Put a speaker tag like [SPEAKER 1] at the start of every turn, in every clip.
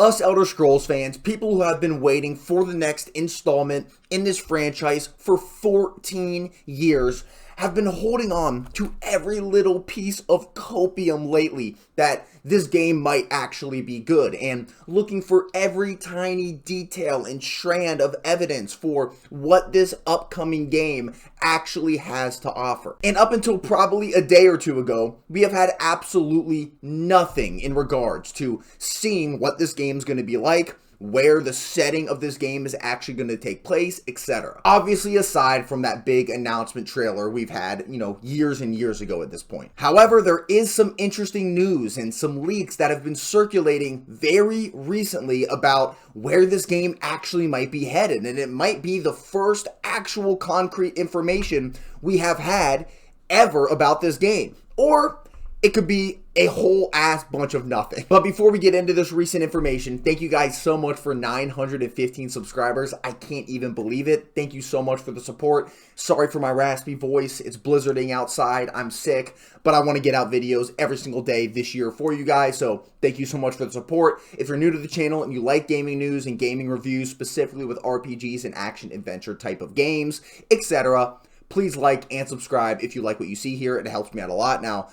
[SPEAKER 1] us Elder Scrolls fans, people who have been waiting for the next installment in this franchise for 14 years, have been holding on to every little piece of copium lately that this game might actually be good, and looking for every tiny detail and strand of evidence for what this upcoming game actually has to offer. And up until probably a day or two ago, we have had absolutely nothing in regards to seeing what this game's going to be like, where the setting of this game is actually going to take place, etc. Obviously, aside from that big announcement trailer we've had, years and years ago at this point. However, there is some interesting news and some leaks that have been circulating very recently about where this game actually might be headed, and it might be the first actual concrete information we have had ever about this game. Or it could be a whole ass bunch of nothing. But before we get into this recent information, thank you guys so much for 915 subscribers. I can't even believe it. Thank you so much for the support. Sorry for my raspy voice. It's blizzarding outside. I'm sick, but I want to get out videos every single day this year for you guys. So thank you so much for the support. If you're new to the channel and you like gaming news and gaming reviews, specifically with RPGs and action adventure type of games, etc., please like and subscribe if you like what you see here. It helps me out a lot. Now,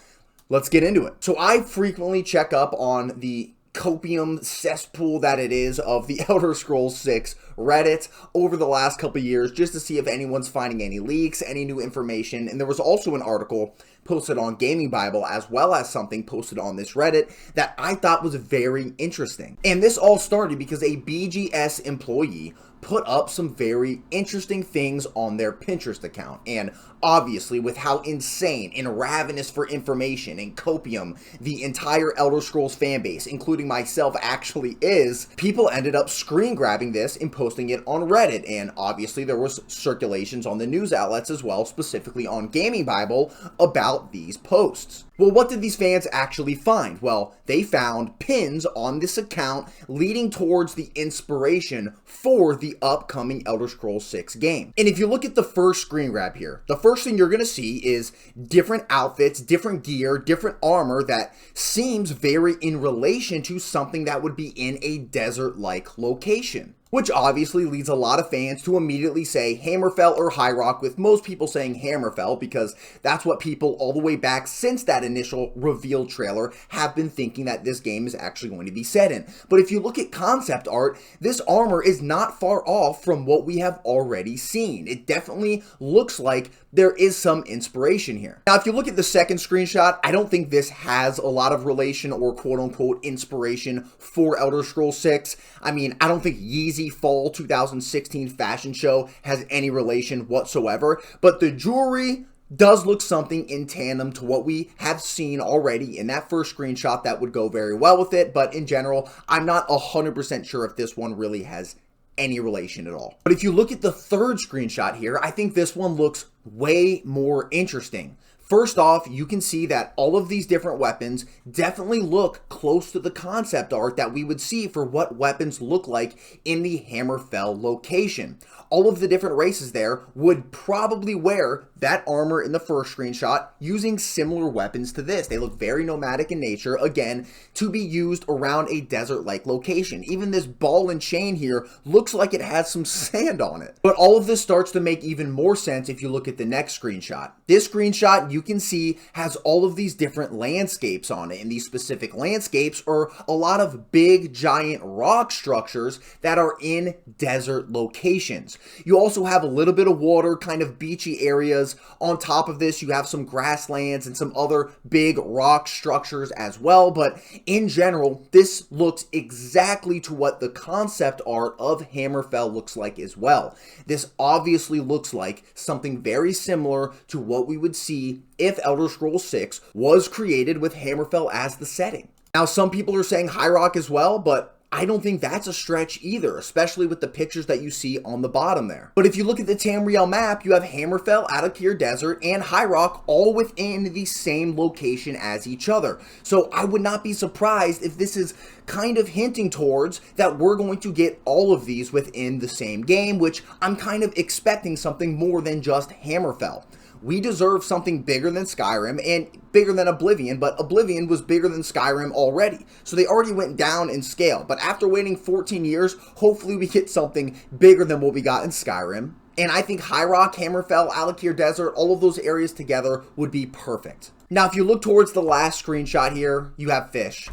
[SPEAKER 1] let's get into it. So I frequently check up on the copium cesspool that it is of the Elder Scrolls 6 Reddit over the last couple years just to see if anyone's finding any leaks, any new information. And there was also an article posted on Gaming Bible as well as something posted on this Reddit that I thought was very interesting. And this all started because a BGS employee put up some very interesting things on their Pinterest account. And obviously, with how insane and ravenous for information and copium the entire Elder Scrolls fanbase, including myself, actually is, people ended up screen grabbing this and posting it on Reddit. And obviously, there was circulations on the news outlets as well, specifically on Gaming Bible, about these posts. Well, what did these fans actually find? Well, they found pins on this account leading towards the inspiration for the upcoming Elder Scrolls 6 game. And if you look at the first screen grab here, the first thing you're going to see is different outfits, different gear, different armor that seems very in relation to something that would be in a desert-like location. Which obviously leads a lot of fans to immediately say Hammerfell or High Rock, with most people saying Hammerfell because that's what people all the way back since that initial reveal trailer have been thinking that this game is actually going to be set in. But if you look at concept art, this armor is not far off from what we have already seen. It definitely looks like there is some inspiration here. Now, if you look at the second screenshot, I don't think this has a lot of relation or quote-unquote inspiration for Elder Scrolls 6. I mean, I don't think Yeezy Fall 2016 fashion show has any relation whatsoever, but the jewelry does look something in tandem to what we have seen already in that first screenshot that would go very well with it, but in general, I'm not 100% sure if this one really has any relation at all. But if you look at the third screenshot here, I think this one looks way more interesting. First off, you can see that all of these different weapons definitely look close to the concept art that we would see for what weapons look like in the Hammerfell location. All of the different races there would probably wear that armor in the first screenshot using similar weapons to this. They look very nomadic in nature, again, to be used around a desert-like location. Even this ball and chain here looks like it has some sand on it. But all of this starts to make even more sense if you look at the next screenshot. This screenshot, you can see, has all of these different landscapes on it, and these specific landscapes are a lot of big, giant rock structures that are in desert locations. You also have a little bit of water, kind of beachy areas. On top of this, you have some grasslands and some other big rock structures as well, but in general, this looks exactly to what the concept art of Hammerfell looks like as well. This obviously looks like something very similar to what we would see if Elder Scrolls 6 was created with Hammerfell as the setting. Now, some people are saying High Rock as well, but I don't think that's a stretch either, especially with the pictures that you see on the bottom there. But if you look at the Tamriel map, you have Hammerfell, Alik'r Desert, and High Rock all within the same location as each other. So I would not be surprised if this is kind of hinting towards that we're going to get all of these within the same game, which I'm kind of expecting something more than just Hammerfell. we deserve something bigger than Skyrim and bigger than Oblivion, but Oblivion was bigger than Skyrim already. So they already went down in scale. But after waiting 14 years, hopefully we get something bigger than what we got in Skyrim. And I think High Rock, Hammerfell, Alakir Desert, all of those areas together would be perfect. Now, if you look towards the last screenshot here, you have fish.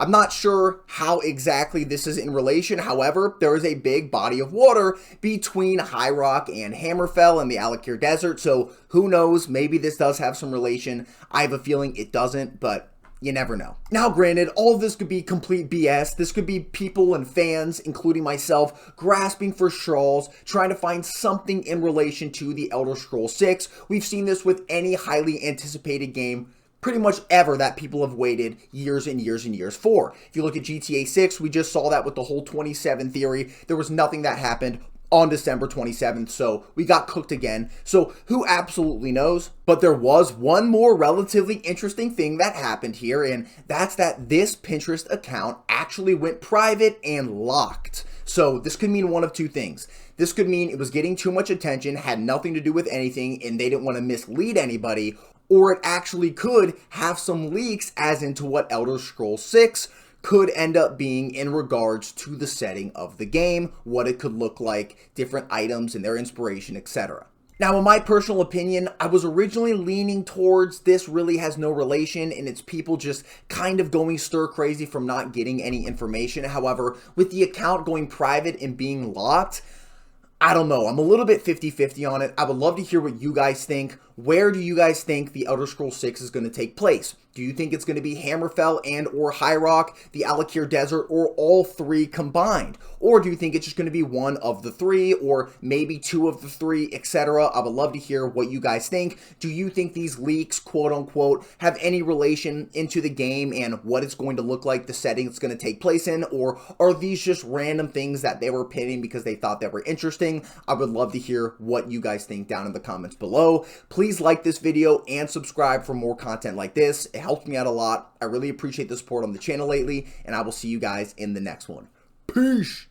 [SPEAKER 1] I'm not sure how exactly this is in relation. However, there is a big body of water between High Rock and Hammerfell and the Alakir Desert. So who knows? Maybe this does have some relation. I have a feeling it doesn't, but you never know. Now, granted, all of this could be complete BS. This could be people and fans, including myself, grasping for straws, trying to find something in relation to the Elder Scrolls 6. We've seen this with any highly anticipated game pretty much ever that people have waited years and years and years for. If you look at GTA 6, we just saw that with the whole 27 theory. There was nothing that happened on December 27th, so we got cooked again. So who absolutely knows? But there was one more relatively interesting thing that happened here, and that's that this Pinterest account actually went private and locked. So this could mean one of two things. This could mean it was getting too much attention, had nothing to do with anything, and they didn't want to mislead anybody, or it actually could have some leaks as into what Elder Scrolls 6 could end up being in regards to the setting of the game, what it could look like, different items and their inspiration, etc. Now, in my personal opinion, I was originally leaning towards this really has no relation and it's people just kind of going stir crazy from not getting any information. However, with the account going private and being locked, I don't know. I'm a little bit 50-50 on it. I would love to hear what you guys think. Where do you guys think the Elder Scrolls 6 is going to take place? Do you think it's going to be Hammerfell and or High Rock, the Alakir Desert, or all three combined? Or do you think it's just going to be one of the three, or maybe two of the three, etc.? I would love to hear what you guys think. Do you think these leaks, quote unquote, have any relation into the game and what it's going to look like, the setting it's going to take place in? Or are these just random things that they were pinning because they thought they were interesting? I would love to hear what you guys think down in the comments below. Please like this video and subscribe for more content like this. It helps me out a lot. I really appreciate the support on the channel lately, and I will see you guys in the next one. Peace!